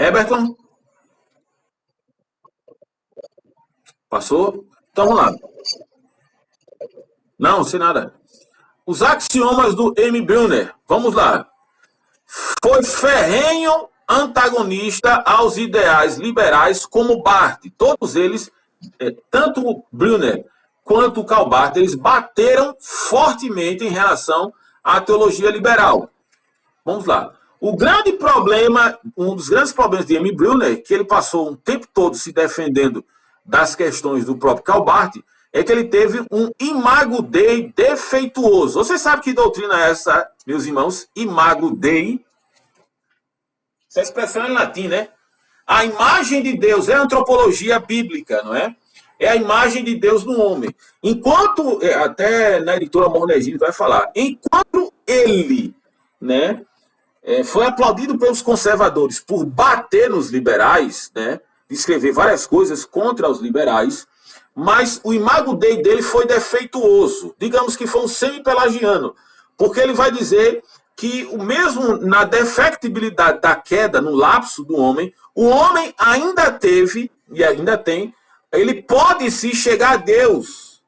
Everton, passou? Então vamos lá. Não, sem nada. Os axiomas do M. Brunner. Vamos lá. Foi ferrenho antagonista aos ideais liberais como Barth. Todos eles, tanto Brunner quanto Karl Barth, eles bateram fortemente em relação à teologia liberal. Vamos lá. O grande problema, um dos grandes problemas de M. Brunner, que ele passou um tempo todo se defendendo das questões do próprio Karl Barth, é que ele teve um imago Dei defeituoso. Você sabe que doutrina é essa, meus irmãos? Imago Dei. Essa expressão é em latim, né? A imagem de Deus é a antropologia bíblica, não é? É a imagem de Deus no homem. Enquanto, até na editora Mornegini vai falar, enquanto ele, né, foi aplaudido pelos conservadores por bater nos liberais, né, escrever várias coisas contra os liberais, mas o imago Dei dele foi defeituoso. Digamos que foi um semi-pelagiano, porque ele vai dizer que o mesmo na defectibilidade da queda, no lapso do homem, o homem ainda teve, e ainda tem, ele pode se chegar a Deus.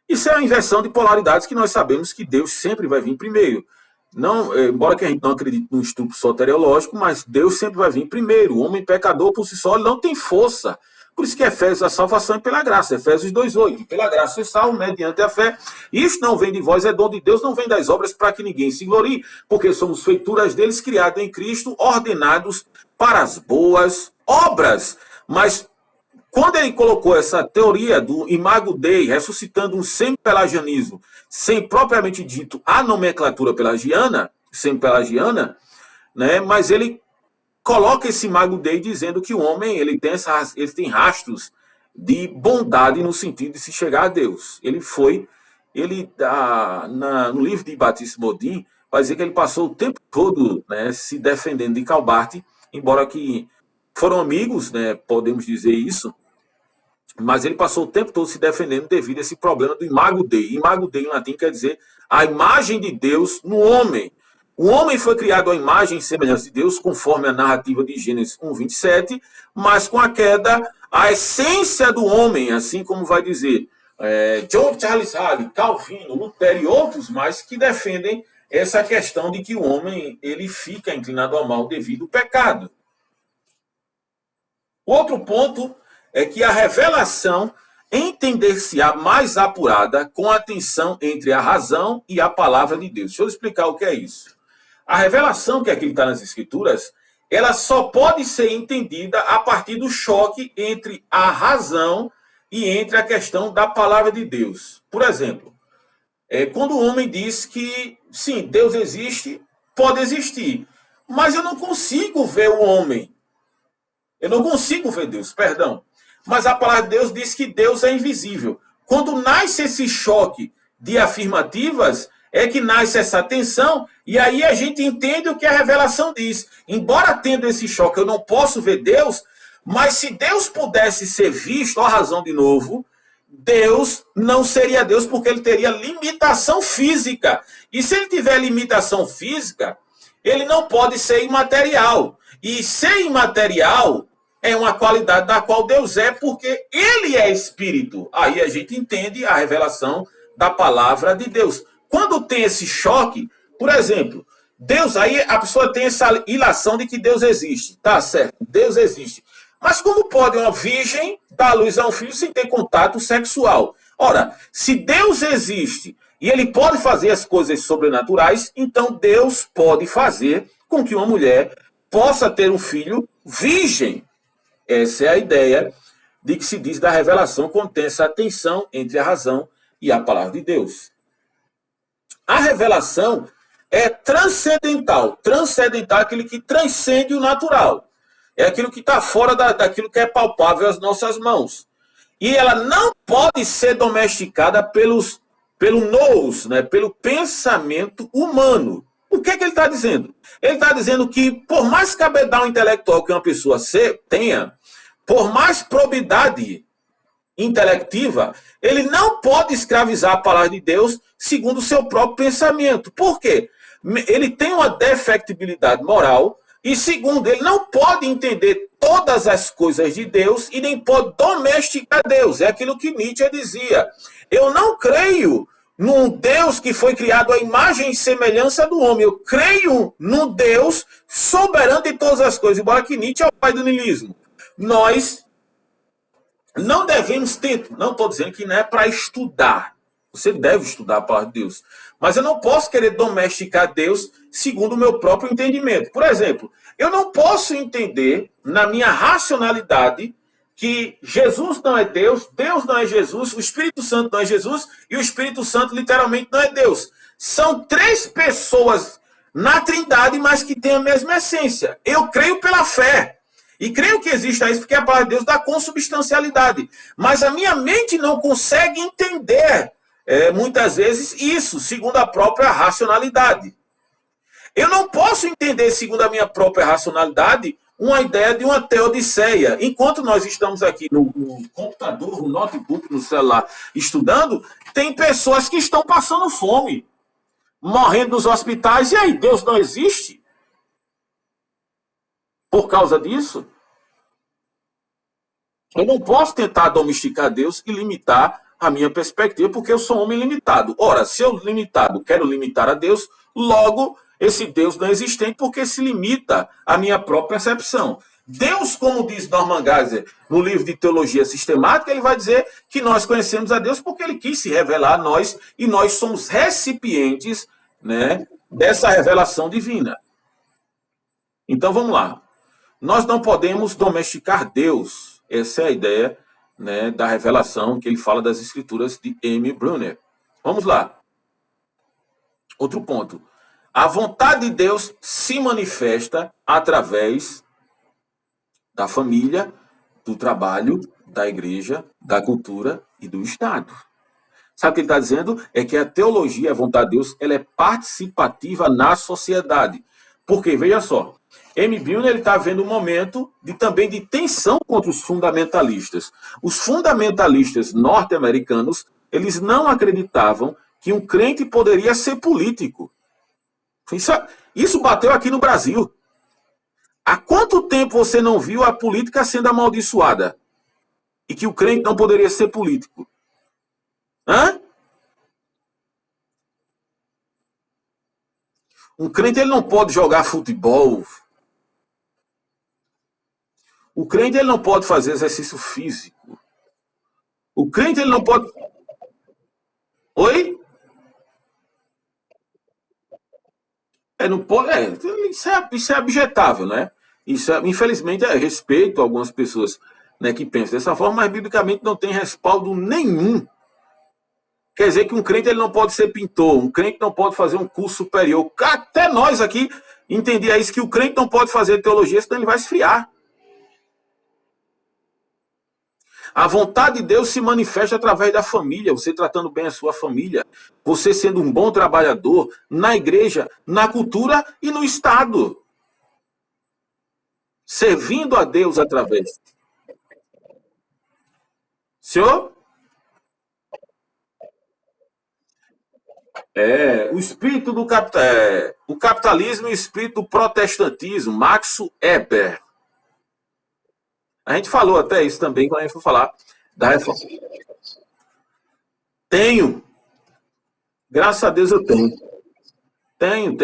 Isso é uma inversão de polaridades que nós sabemos que Deus sempre vai vir primeiro. Não, embora que a gente não acredite no estupro soteriológico, mas Deus sempre vai vir primeiro. O homem pecador por si só ele não tem força. Por isso que Efésios, a salvação é pela graça. Efésios 2,8. Pela graça sois salvos mediante a fé. Isto não vem de vós, é dom de Deus, não vem das obras para que ninguém se glorie, porque somos feituras deles, criados em Cristo, ordenados para as boas obras. Mas quando ele colocou essa teoria do imago Dei, ressuscitando um semi-pelagianismo, sem propriamente dito a nomenclatura pelagiana, semi-pelagiana, né, mas ele coloca esse imago Dei dizendo que o homem ele tem rastros de bondade no sentido de se chegar a Deus. No livro de Baptiste Bodin, vai dizer que ele passou o tempo todo, né, se defendendo de Karl Barth, embora que foram amigos, né, podemos dizer isso, mas ele passou o tempo todo se defendendo devido a esse problema do imago Dei. Imago Dei em latim quer dizer a imagem de Deus no homem. O homem foi criado à imagem e semelhança de Deus, conforme a narrativa de Gênesis 1:27, mas com a queda, a essência do homem, assim como vai dizer John Charles Halley, Calvino, Lutero e outros mais, que defendem essa questão de que o homem ele fica inclinado ao mal devido ao pecado. Outro ponto é que a revelação entender-se-á mais apurada com a tensão entre a razão e a palavra de Deus. Deixa eu explicar o que é isso. A revelação, que é aquilo que está nas Escrituras, ela só pode ser entendida a partir do choque entre a razão e entre a questão da palavra de Deus. Por exemplo, quando o homem diz que, sim, Deus existe, pode existir, mas eu não consigo ver o homem. Eu não consigo ver Deus, perdão. Mas a palavra de Deus diz que Deus é invisível. Quando nasce esse choque de afirmativas, é que nasce essa tensão, e aí a gente entende o que a revelação diz. Embora tendo esse choque, eu não posso ver Deus, mas se Deus pudesse ser visto, ó razão de novo, Deus não seria Deus porque ele teria limitação física. E se ele tiver limitação física, ele não pode ser imaterial. E ser imaterial é uma qualidade da qual Deus é, porque ele é espírito. Aí a gente entende a revelação da palavra de Deus. Quando tem esse choque, por exemplo, Deus, aí a pessoa tem essa ilação de que Deus existe. Tá certo, Deus existe. Mas como pode uma virgem dar à luz a um filho sem ter contato sexual? Ora, se Deus existe e ele pode fazer as coisas sobrenaturais, então Deus pode fazer com que uma mulher possa ter um filho virgem. Essa é a ideia de que se diz da revelação, contém essa tensão entre a razão e a palavra de Deus. A revelação é transcendental. Transcendental é aquilo que transcende o natural. É aquilo que está fora daquilo que é palpável às nossas mãos. E ela não pode ser domesticada pelo nous, né, pelo pensamento humano. O que é que ele está dizendo? Ele está dizendo que, por mais cabedal intelectual que uma pessoa tenha, por mais probidade intelectiva, ele não pode escravizar a palavra de Deus segundo o seu próprio pensamento. Por quê? ele tem uma defectibilidade moral, e segundo, ele não pode entender todas as coisas de Deus e nem pode domesticar Deus. É aquilo que Nietzsche dizia. Eu não creio num Deus que foi criado à imagem e semelhança do homem. Eu creio num Deus soberano de todas as coisas, embora que Nietzsche é o pai do niilismo. Nós não devemos ter, não estou dizendo que não é para estudar. Você deve estudar a palavra de Deus. Mas eu não posso querer domesticar Deus segundo o meu próprio entendimento. Por exemplo, eu não posso entender na minha racionalidade que Jesus não é Deus, Deus não é Jesus, o Espírito Santo não é Jesus e o Espírito Santo literalmente não é Deus. São três pessoas na Trindade, mas que têm a mesma essência. Eu creio pela fé. E creio que exista isso porque a palavra de Deus dá consubstancialidade. Mas a minha mente não consegue entender, muitas vezes, isso, segundo a própria racionalidade. Eu não posso entender, segundo a minha própria racionalidade, uma ideia de uma teodiceia. Enquanto nós estamos aqui no computador, no notebook, no celular, estudando, tem pessoas que estão passando fome, morrendo nos hospitais. E aí, Deus não existe? Por causa disso? Eu não posso tentar domesticar Deus e limitar a minha perspectiva, porque eu sou um homem limitado. Ora, se eu limitado quero limitar a Deus, logo esse Deus não é existente porque se limita à minha própria percepção. Deus, como diz Norman Geisler no livro de Teologia Sistemática, ele vai dizer que nós conhecemos a Deus porque ele quis se revelar a nós e nós somos recipientes, né, dessa revelação divina. Então vamos lá. Nós não podemos domesticar Deus. Essa é a ideia, né, da revelação que ele fala das escrituras de M. Brunner. Vamos lá. Outro ponto. A vontade de Deus se manifesta através da família, do trabalho, da igreja, da cultura e do Estado. Sabe o que ele está dizendo? É que a teologia, a vontade de Deus, ela é participativa na sociedade. Porque, veja só, M. Brunner está vendo um momento também de tensão contra os fundamentalistas. Os fundamentalistas norte-americanos, eles não acreditavam que um crente poderia ser político. Isso bateu aqui no Brasil. Há quanto tempo você não viu a política sendo amaldiçoada? E que o crente não poderia ser político? Hã? Um crente ele não pode jogar futebol. O crente ele não pode fazer exercício físico. O crente ele não pode... Oi? Não pode, isso é objetável, né? Infelizmente, respeito a algumas pessoas, né, que pensam dessa forma, mas biblicamente não tem respaldo nenhum. Quer dizer que um crente ele não pode ser pintor, um crente não pode fazer um curso superior. Até nós aqui entendia isso, que o crente não pode fazer teologia, senão ele vai esfriar. A vontade de Deus se manifesta através da família, você tratando bem a sua família, você sendo um bom trabalhador na igreja, na cultura e no Estado. Servindo a Deus através. Senhor? O espírito do o capitalismo e o espírito do protestantismo, Max Weber. A gente falou até isso também quando a gente for falar da reforma. Tenho. Graças a Deus eu tenho. Tenho.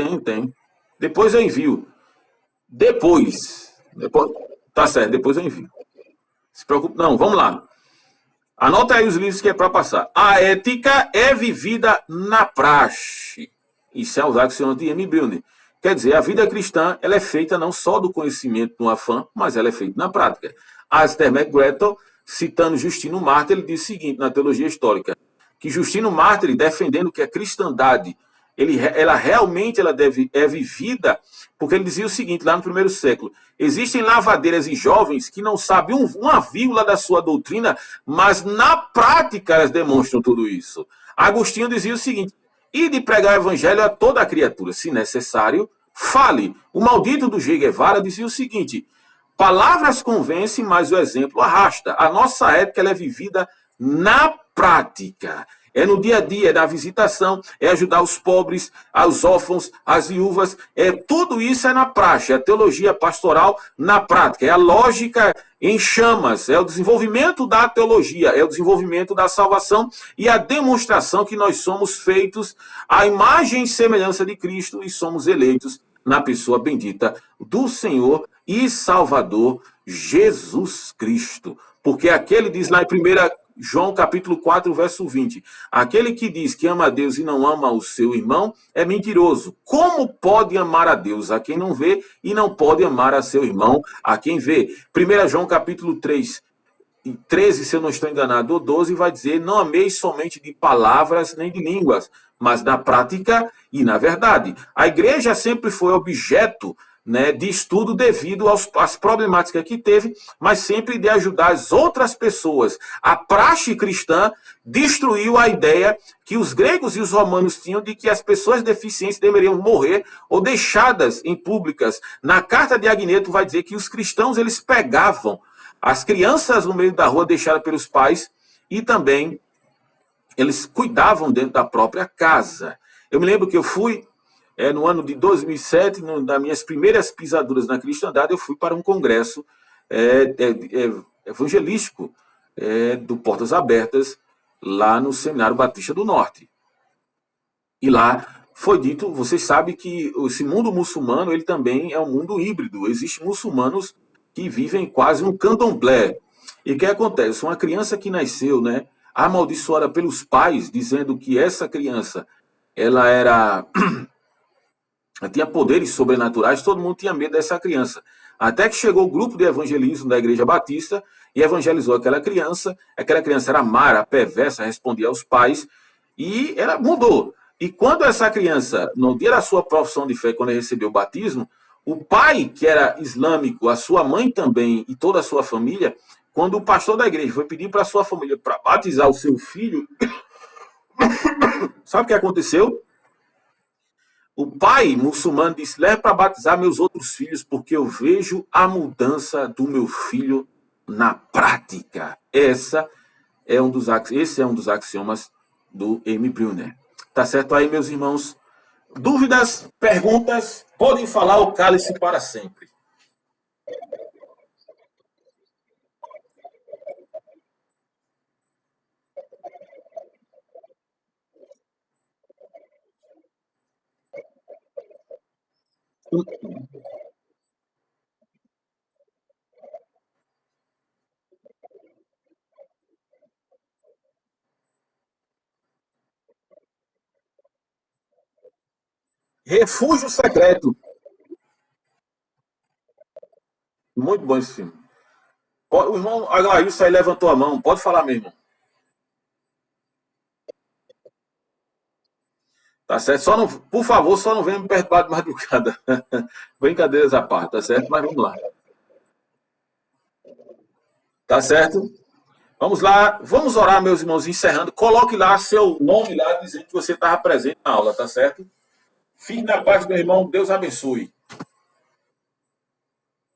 Depois eu envio. Depois. Tá certo, depois eu envio. Se preocupe. Não, vamos lá. Anota aí os livros que é para passar. A ética é vivida na praxe. Isso é usado com o de M. Brunner. Quer dizer, a vida cristã ela é feita não só do conhecimento no afã, mas ela é feita na prática. Aster McGrettel, citando Justino Mártir, ele diz o seguinte na teologia histórica, que Justino Mártir, defendendo que a cristandade ela realmente é vivida, porque ele dizia o seguinte, lá no primeiro século, existem lavadeiras e jovens que não sabem uma vírgula da sua doutrina, mas na prática elas demonstram tudo isso. Agostinho dizia o seguinte, e de pregar o evangelho a toda a criatura, se necessário, fale. O maldito do Che Guevara dizia o seguinte, palavras convencem, mas o exemplo arrasta. A nossa ética ela é vivida na prática. É no dia a dia, é na visitação, é ajudar os pobres, os órfãos, as viúvas. Tudo isso é na prática, é a teologia pastoral na prática, é a lógica em chamas, é o desenvolvimento da teologia, é o desenvolvimento da salvação e a demonstração que nós somos feitos à imagem e semelhança de Cristo e somos eleitos na pessoa bendita do Senhor e Salvador Jesus Cristo. Porque aquele diz lá em 1 João capítulo 4, verso 20, aquele que diz que ama a Deus e não ama o seu irmão é mentiroso. Como pode amar a Deus a quem não vê e não pode amar a seu irmão a quem vê? 1 João capítulo 3, 13, se eu não estou enganado, ou 12, vai dizer, não ameis somente de palavras nem de línguas, mas na prática e na verdade. A igreja sempre foi objeto, né, de estudo devido às problemáticas que teve, mas sempre de ajudar as outras pessoas. A praxe cristã destruiu a ideia que os gregos e os romanos tinham de que as pessoas deficientes deveriam morrer ou deixadas em públicas. Na carta de Agneto vai dizer que os cristãos eles pegavam as crianças no meio da rua deixadas pelos pais e também eles cuidavam dentro da própria casa. Eu me lembro que eu fui, no ano de 2007, nas minhas primeiras pisaduras na cristandade, eu fui para um congresso evangelístico do Portas Abertas, lá no Seminário Batista do Norte. E lá foi dito, vocês sabem que esse mundo muçulmano ele também é um mundo híbrido. Existem muçulmanos que vivem quase um candomblé. E o que acontece? Uma criança que nasceu, né, amaldiçoada pelos pais, dizendo que essa criança ela tinha poderes sobrenaturais, todo mundo tinha medo dessa criança. Até que chegou o grupo de evangelismo da Igreja Batista e evangelizou aquela criança era má, era perversa, respondia aos pais, e ela mudou. E quando essa criança, no dia da sua profissão de fé, quando ele recebeu o batismo, o pai, que era islâmico, a sua mãe também e toda a sua família, quando o pastor da igreja foi pedir para a sua família para batizar o seu filho, sabe o que aconteceu? O pai muçulmano disse, leve para batizar meus outros filhos, porque eu vejo a mudança do meu filho na prática. Esse é um dos axiomas do M. Brunner. Tá certo aí, meus irmãos? Dúvidas, perguntas, podem falar o cálice para sempre. Refúgio secreto. Muito bom esse filme. O irmão Aglaílson aí levantou a mão. Pode falar, meu irmão. Tá certo? Só não, por favor, só não venha me perturbar de madrugada. Brincadeiras à parte, tá certo? Mas vamos lá. Tá certo? Vamos lá. Vamos orar, meus irmãos, encerrando. Coloque lá seu nome lá, dizendo que você estava presente na aula, tá certo? Fique na paz, meu irmão. Deus abençoe.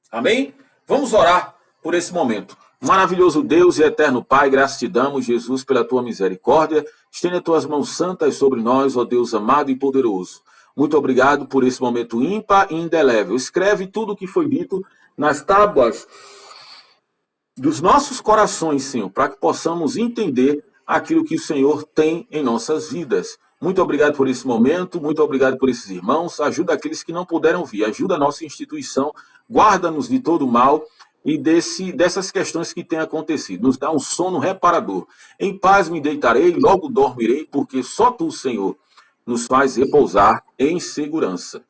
Amém? Vamos orar por esse momento. Maravilhoso Deus e eterno Pai, graças te damos, Jesus, pela tua misericórdia. Estende as tuas mãos santas sobre nós, ó Deus amado e poderoso. Muito obrigado por esse momento ímpar e indelével. Escreve tudo o que foi dito nas tábuas dos nossos corações, Senhor, para que possamos entender aquilo que o Senhor tem em nossas vidas. Muito obrigado por esse momento, muito obrigado por esses irmãos. Ajuda aqueles que não puderam vir, ajuda a nossa instituição, guarda-nos de todo mal e dessas questões que têm acontecido. Nos dá um sono reparador. Em paz me deitarei, logo dormirei, porque só tu, Senhor, nos faz repousar em segurança.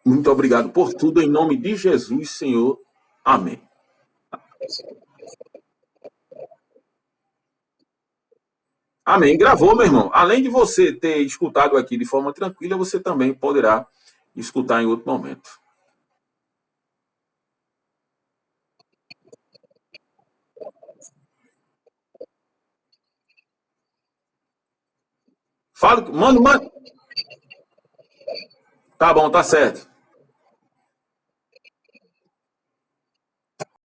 Muito obrigado por tudo, em nome de Jesus, Senhor. Amém. Amém. Gravou, meu irmão. Além de você ter escutado aqui de forma tranquila, você também poderá escutar em outro momento. Fala, manda. Tá bom, tá certo.